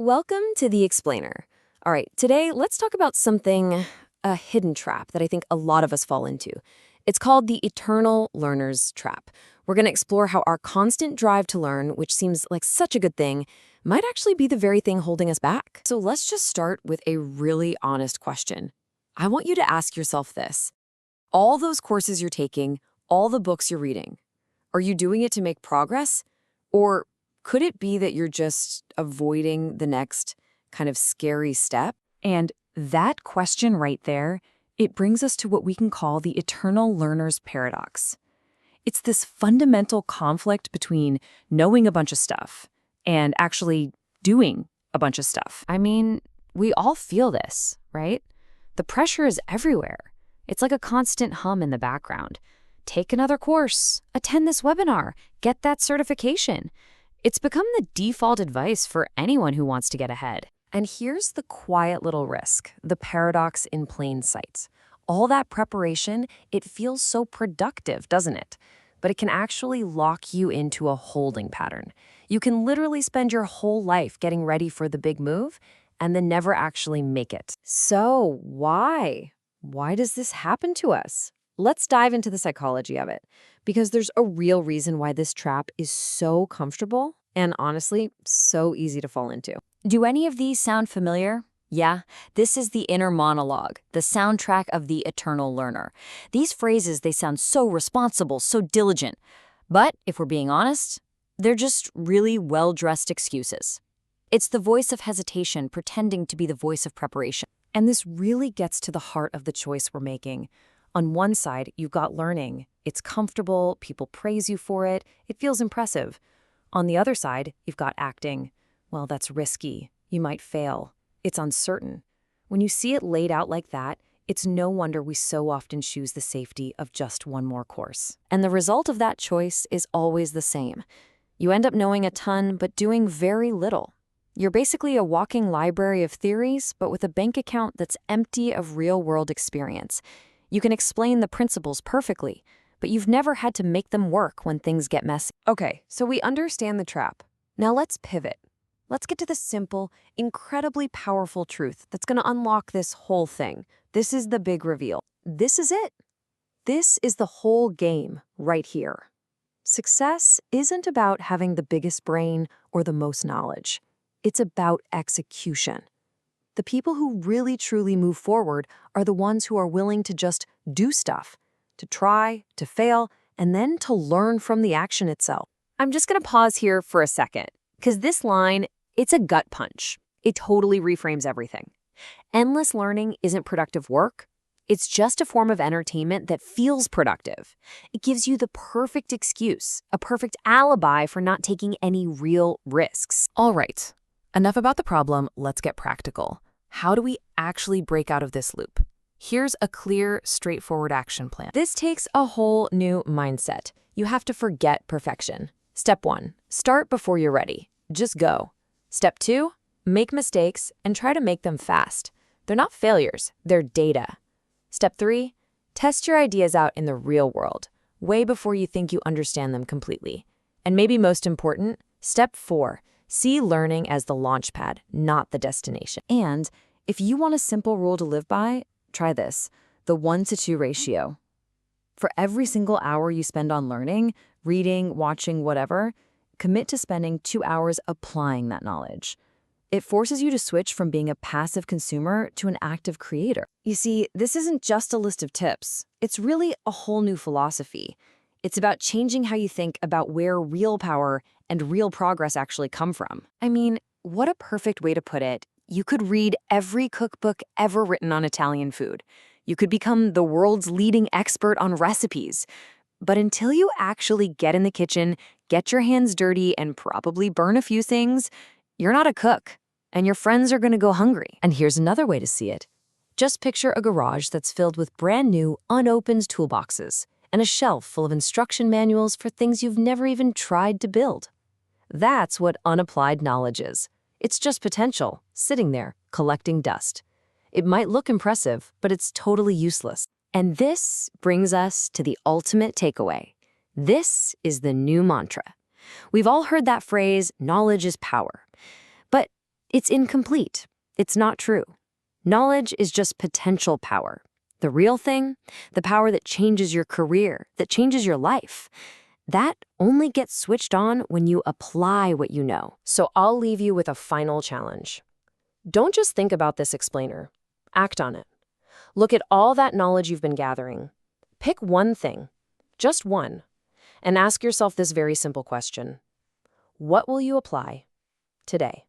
Welcome to The Explainer. All right, today let's talk about something, a hidden trap that I think a lot of us fall into. It's called the eternal learner's trap. We're going to explore how our constant drive to learn, which seems like such a good thing, might actually be the very thing holding us back. So let's just start with a really honest question. I want you to ask yourself this. All those courses you're taking, all the books you're reading, are you doing it to make progress? Or could it be that you're just avoiding the next kind of scary step? And that question right there, it brings us to what we can call the eternal learner's paradox. It's this fundamental conflict between knowing a bunch of stuff and actually doing a bunch of stuff. I mean, we all feel this, right? The pressure is everywhere. It's like a constant hum in the background. Take another course, attend this webinar, get that certification. It's become the default advice for anyone who wants to get ahead. And here's the quiet little risk, the paradox in plain sight. All that preparation, it feels so productive, doesn't it? But it can actually lock you into a holding pattern. You can literally spend your whole life getting ready for the big move and then never actually make it. So why? Why does this happen to us? Let's dive into the psychology of it, because there's a real reason why this trap is so comfortable and honestly, so easy to fall into. Do any of these sound familiar? Yeah, this is the inner monologue, the soundtrack of the eternal learner. These phrases, they sound so responsible, so diligent. But if we're being honest, they're just really well-dressed excuses. It's the voice of hesitation pretending to be the voice of preparation. And this really gets to the heart of the choice we're making. On one side, you've got learning. It's comfortable, people praise you for it, it feels impressive. On the other side, you've got acting. Well, that's risky. You might fail. It's uncertain. When you see it laid out like that, it's no wonder we so often choose the safety of just one more course. And the result of that choice is always the same. You end up knowing a ton, but doing very little. You're basically a walking library of theories, but with a bank account that's empty of real-world experience. You can explain the principles perfectly, but you've never had to make them work when things get messy. Okay, so we understand the trap. Now let's pivot. Let's get to the simple, incredibly powerful truth that's going to unlock this whole thing. This is the big reveal. This is it. This is the whole game right here. Success isn't about having the biggest brain or the most knowledge. It's about execution. The people who really truly move forward are the ones who are willing to just do stuff, to try, to fail, and then to learn from the action itself. I'm just going to pause here for a second, because this line, it's a gut punch. It totally reframes everything. Endless learning isn't productive work. It's just a form of entertainment that feels productive. It gives you the perfect excuse, a perfect alibi for not taking any real risks. All right. Enough about the problem, let's get practical. How do we actually break out of this loop? Here's a clear, straightforward action plan. This takes a whole new mindset. You have to forget perfection. Step 1, start before you're ready. Just go. Step 2, make mistakes and try to make them fast. They're not failures, they're data. Step 3, test your ideas out in the real world, way before you think you understand them completely. And maybe most important, step 4, see learning as the launch pad, not the destination. And if you want a simple rule to live by, try this, the 1-to-2 ratio. For every single hour you spend on learning, reading, watching, whatever, commit to spending 2 hours applying that knowledge. It forces you to switch from being a passive consumer to an active creator. You see, this isn't just a list of tips. It's really a whole new philosophy. It's about changing how you think about where real power and real progress actually come from. I mean, what a perfect way to put it. You could read every cookbook ever written on Italian food. You could become the world's leading expert on recipes. But until you actually get in the kitchen, get your hands dirty, and probably burn a few things, you're not a cook, and your friends are going to go hungry. And here's another way to see it. Just picture a garage that's filled with brand new, unopened toolboxes and a shelf full of instruction manuals for things you've never even tried to build. That's what unapplied knowledge is. It's just potential, sitting there, collecting dust. It might look impressive, but it's totally useless. And this brings us to the ultimate takeaway. This is the new mantra. We've all heard that phrase, knowledge is power. But It's incomplete. It's not true. Knowledge is just potential power. The real thing, the power that changes your career, that changes your life, that only gets switched on when you apply what you know. So I'll leave you with a final challenge. Don't just think about this explainer. Act on it. Look at all that knowledge you've been gathering. Pick one thing, just one, and ask yourself this very simple question. What will you apply today?